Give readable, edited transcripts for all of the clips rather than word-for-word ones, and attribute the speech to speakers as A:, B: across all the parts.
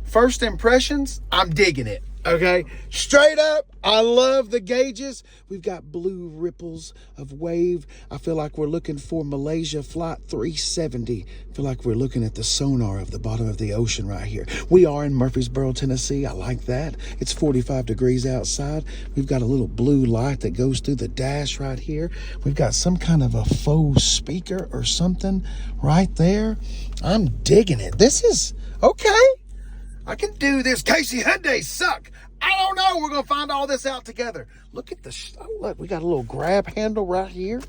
A: First impressions, I'm digging it. Okay, straight up, I love the gauges. We've got blue ripples of wave. I feel like we're looking for Malaysia Flight 370. I feel like we're looking at the sonar of the bottom of the ocean right here. We are in Murfreesboro, Tennessee. I like that. It's 45 degrees outside. We've got a little blue light that goes through the dash right here. We've got some kind of a faux speaker or something right there. I'm digging it. This is okay. I can do this. Casey, Hyundai suck. I don't know. We're going to find all this out together. Look at the, look, we got a little grab handle right here.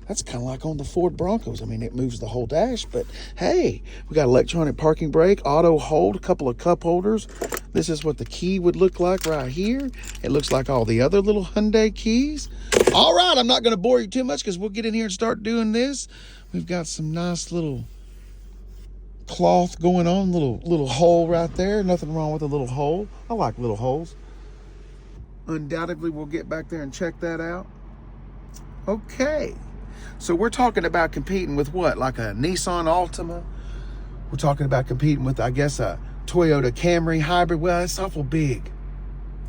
A: That's kind of like on the Ford Broncos. I mean, it moves the whole dash, but hey, we got electronic parking brake, auto hold, a couple of cup holders. This is what the key would look like right here. It looks like all the other little Hyundai keys. All right, I'm not going to bore you too much because we'll get in here and start doing this. We've got some nice little cloth going on, little hole right there. Nothing wrong with a little hole. I like little holes. Undoubtedly, we'll get back there and check that out. Okay, so we're talking about competing with what, like a Nissan Altima? We're talking about competing with, I guess, a Toyota Camry hybrid. Well, it's awful big.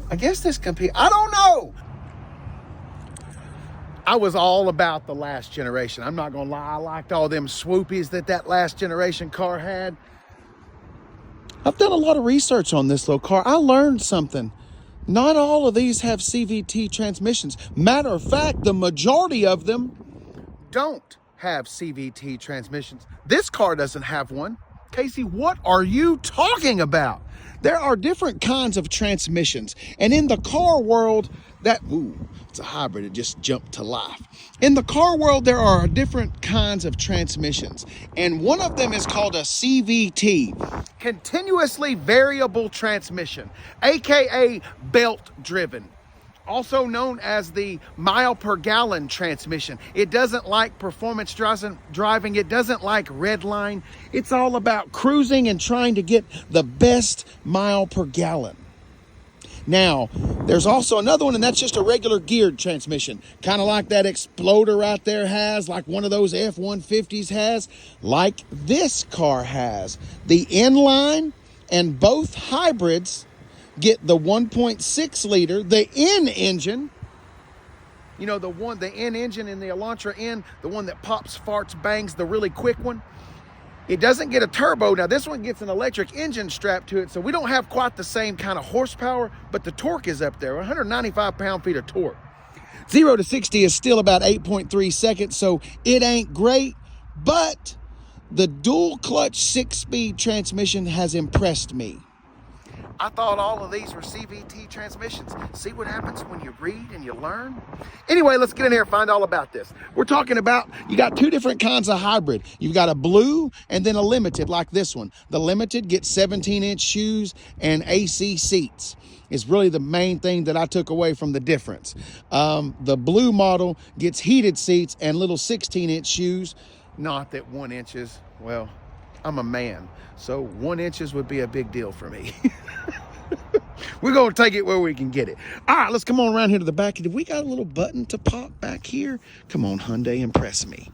A: I guess this compete. I don't know. I was all about the last generation. I'm not gonna lie, I liked all them swoopies that last generation car had. I've done a lot of research on this little car. I learned something. Not all of these have CVT transmissions. Matter of fact, the majority of them don't have CVT transmissions. This car doesn't have one. Casey, what are you talking about? There are different kinds of transmissions. And in the car world, it's a hybrid, it just jumped to life. In the car world, there are different kinds of transmissions. And one of them is called a CVT, continuously variable transmission, AKA belt driven. Also known as the mile per gallon transmission. It doesn't like performance driving. It doesn't like red line. It's all about cruising and trying to get the best mile per gallon. Now, there's also another one, and that's just a regular geared transmission. Kind of like that Exploder right there has, like one of those F-150s has, like this car has. The inline and both hybrids get the 1.6 liter, the N engine. You know, the N engine in the Elantra N, the one that pops, farts, bangs, the really quick one. It doesn't get a turbo. Now, this one gets an electric engine strapped to it, so we don't have quite the same kind of horsepower, but the torque is up there, 195 pound-feet of torque. 0 to 60 is still about 8.3 seconds, so it ain't great, but the dual clutch 6-speed transmission has impressed me. I thought all of these were CVT transmissions. See what happens when you read and you learn? Anyway, let's get in here and find all about this. We're talking about, you got two different kinds of hybrid. You've got a blue and then a limited like this one. The limited gets 17-inch shoes and AC seats. It's really the main thing that I took away from the difference. The blue model gets heated seats and little 16-inch shoes. Not that 1 inch is, well, I'm a man, so 1 inch would be a big deal for me. We're going to take it where we can get it. All right, let's come on around here to the back. Did we got a little button to pop back here? Come on, Hyundai, impress me.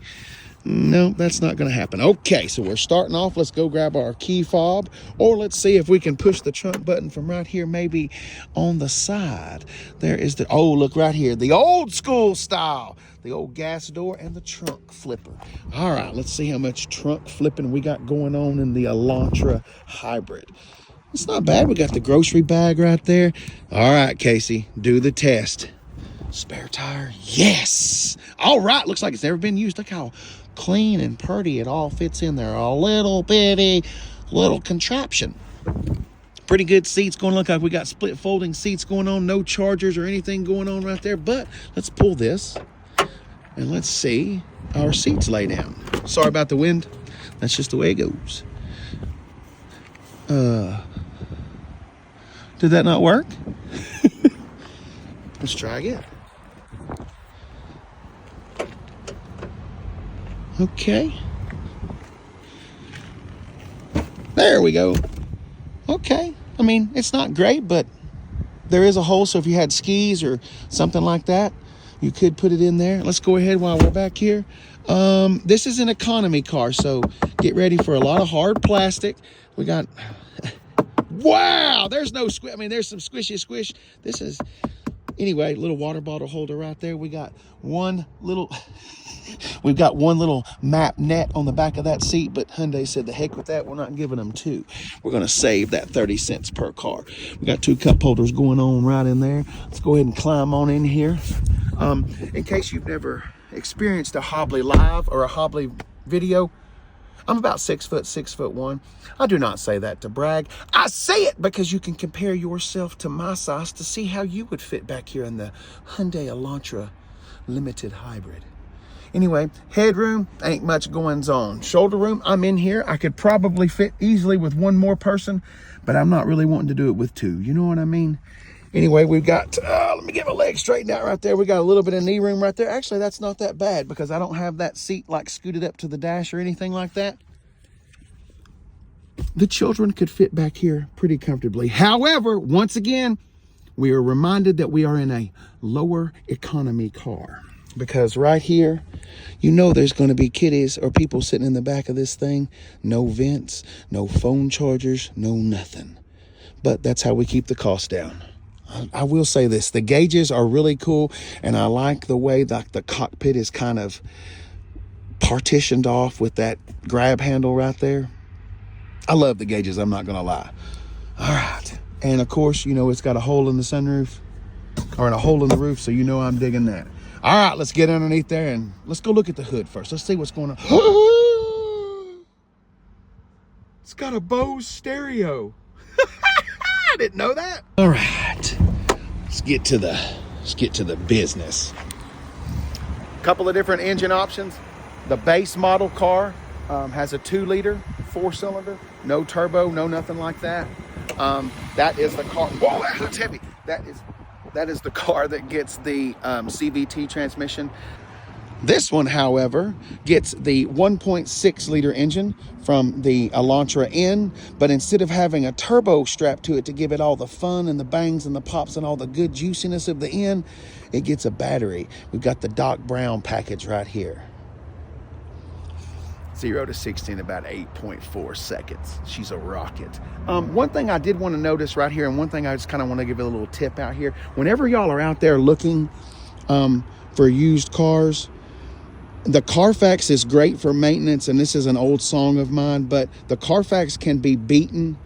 A: No, that's not going to happen. Okay, so we're starting off. Let's go grab our key fob, or let's see if we can push the trunk button from right here, maybe on the side. There is the, oh, look right here, the old school style, the old gas door and the trunk flipper. All right, let's see how much trunk flipping we got going on in the Elantra hybrid. It's not bad. We got the grocery bag right there. All right, Casey, do the test. Spare tire, yes. All right, looks like it's never been used. Look how clean and pretty it all fits in there. A little bitty little contraption. Pretty good seats going. Look like we got split folding seats going on. No chargers or anything going on right there. But let's pull this and let's see our seats lay down. Sorry about the wind. That's just the way it goes. Did that not work? Let's try again. Okay. There we go. Okay. I mean, it's not great, but there is a hole, so if you had skis or something like that, you could put it in there. Let's go ahead while we're back here. This is an economy car, so get ready for a lot of hard plastic. We got Wow, there's no squish. I mean, there's some squishy squish. This is, anyway, little water bottle holder right there. We got one little, we've got one little map net on the back of that seat, but Hyundai said the heck with that. We're not giving them two. We're going to save that 30 cents per car. We got two cup holders going on right in there. Let's go ahead and climb on in here. In case you've never experienced a Hobley live or a Hobley video, I'm about 6 foot, 6'1". I do not say that to brag. I say it because you can compare yourself to my size to see how you would fit back here in the Hyundai Elantra Limited Hybrid. Anyway, headroom, ain't much goings on. Shoulder room, I'm in here. I could probably fit easily with one more person, but I'm not really wanting to do it with two. You know what I mean? Anyway, we've got, let me get my legs straightened out right there. We got a little bit of knee room right there. Actually, that's not that bad because I don't have that seat like scooted up to the dash or anything like that. The children could fit back here pretty comfortably. However, once again, we are reminded that we are in a lower economy car because right here, you know there's going to be kiddies or people sitting in the back of this thing. No vents, no phone chargers, no nothing. But that's how we keep the cost down. I will say this, the gauges are really cool, and I like the way that the cockpit is kind of partitioned off with that grab handle right there. I love the gauges, I'm not gonna lie. All right, and of course, you know, it's got a hole in the sunroof, or a hole in the roof, so you know I'm digging that. All right, let's get underneath there and let's go look at the hood first. Let's see what's going on. It's got a Bose stereo. I didn't know that. All right, let's get to the business. Couple of different engine options. The base model car has a 2-liter 4-cylinder, no turbo, no nothing like that. That is the car. Whoa, that's heavy. That is the car that gets the CVT transmission. This one, however, gets the 1.6-liter engine from the Elantra N, but instead of having a turbo strapped to it to give it all the fun and the bangs and the pops and all the good juiciness of the N, it gets a battery. We've got the Doc Brown package right here. 0 to 60 in about 8.4 seconds. She's a rocket. One thing I did want to notice right here, and one thing I just kind of want to give a little tip out here. Whenever y'all are out there looking for used cars, the Carfax is great for maintenance, and this is an old song of mine, but the Carfax can be beaten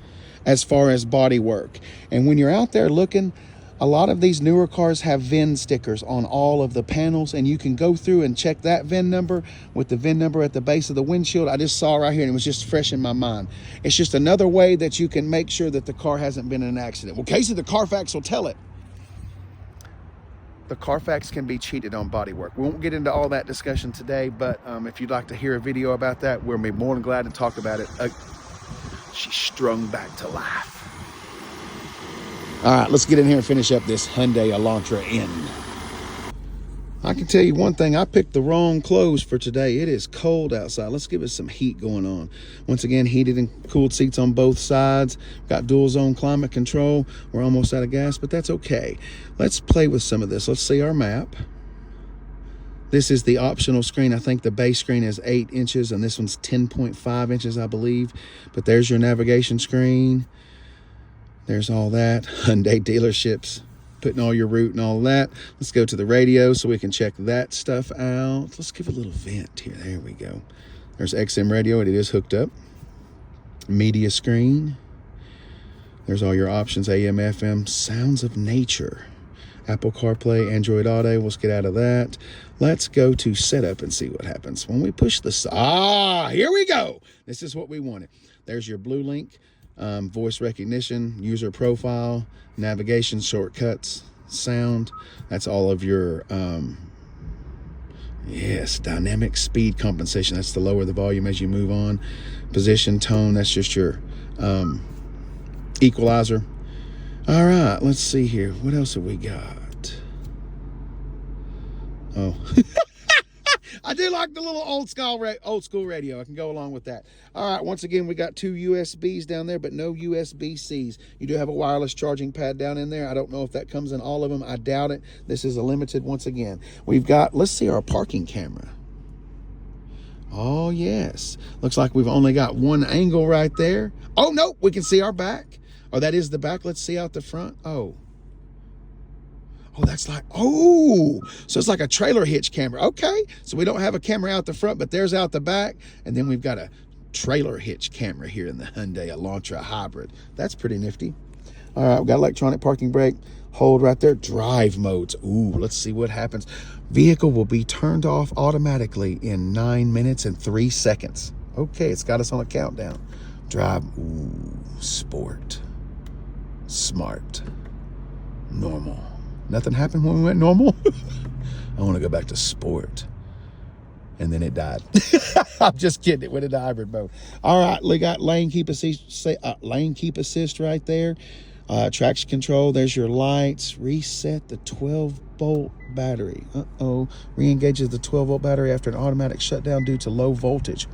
A: as far as body work. And when you're out there looking, a lot of these newer cars have VIN stickers on all of the panels, and you can go through and check that VIN number with the VIN number at the base of the windshield. I just saw right here, and it was just fresh in my mind. It's just another way that you can make sure that the car hasn't been in an accident. Well, Casey, the Carfax will tell it. The Carfax can be cheated on bodywork. We won't get into all that discussion today, but if you'd like to hear a video about that, we'll be more than glad to talk about it. She's strung back to life. All right, let's get in here and finish up this Hyundai Elantra N. I can tell you one thing, I picked the wrong clothes for today. It is cold outside. Let's give it some heat going on. Once again, heated and cooled seats on both sides. Got dual zone climate control. We're almost out of gas, but that's okay. Let's play with some of this. Let's see our map. This is the optional screen. I think the base screen is 8 inches, and this one's 10.5 inches, I believe. But there's your navigation screen. There's all that. Hyundai dealerships, putting all your route and all that. Let's go to the radio so we can check that stuff out. Let's give a little vent here. There we go. There's XM radio, and it is hooked up. Media screen. There's all your options, AM, FM, sounds of nature. Apple CarPlay, Android Auto. Let's get out of that. Let's go to setup and see what happens. When we push the... here we go. This is what we wanted. There's your Blue Link. Voice recognition, user profile, navigation shortcuts, sound. That's all of your yes, dynamic speed compensation. That's to lower the volume as you move on. Position, tone, that's just your equalizer. All right, let's see here. What else have we got? Oh. I do like the little old school radio. I can go along with that. All right, once again, we got 2 USBs down there, but no USB-Cs. You do have a wireless charging pad down in there. I don't know if that comes in all of them. I doubt it. This is a limited once again. We've got, let's see our parking camera. Oh, yes. Looks like we've only got one angle right there. Oh, no, we can see our back. Oh, that is the back. Let's see out the front. Oh, that's like, oh, so it's like a trailer hitch camera. Okay, so we don't have a camera out the front, but there's out the back. And then we've got a trailer hitch camera here in the Hyundai Elantra Hybrid. That's pretty nifty. All right, we've got electronic parking brake. Hold right there. Drive modes. Ooh, let's see what happens. Vehicle will be turned off automatically in 9 minutes and 3 seconds. Okay, it's got us on a countdown. Drive. Ooh, sport. Smart. Normal. Nothing happened when we went normal? I want to go back to sport. And then it died. I'm just kidding. It went into hybrid mode. All right, we got lane keep assist right there. Traction control. There's your lights. Reset the 12-volt battery. Re-engages the 12-volt battery after an automatic shutdown due to low voltage.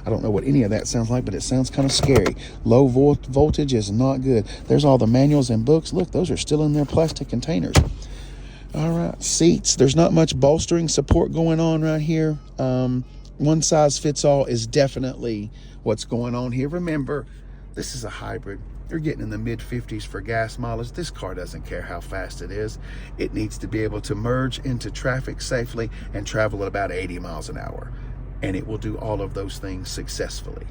A: I don't know what any of that sounds like, but it sounds kind of scary. Low voltage is not good. There's all the manuals and books. Look, those are still in their plastic containers. All right, seats. There's not much bolstering support going on right here. One size fits all is definitely what's going on here. Remember, this is a hybrid. You're getting in the mid-50s for gas mileage. This car doesn't care how fast it is. It needs to be able to merge into traffic safely and travel at about 80 miles an hour. And it will do all of those things successfully.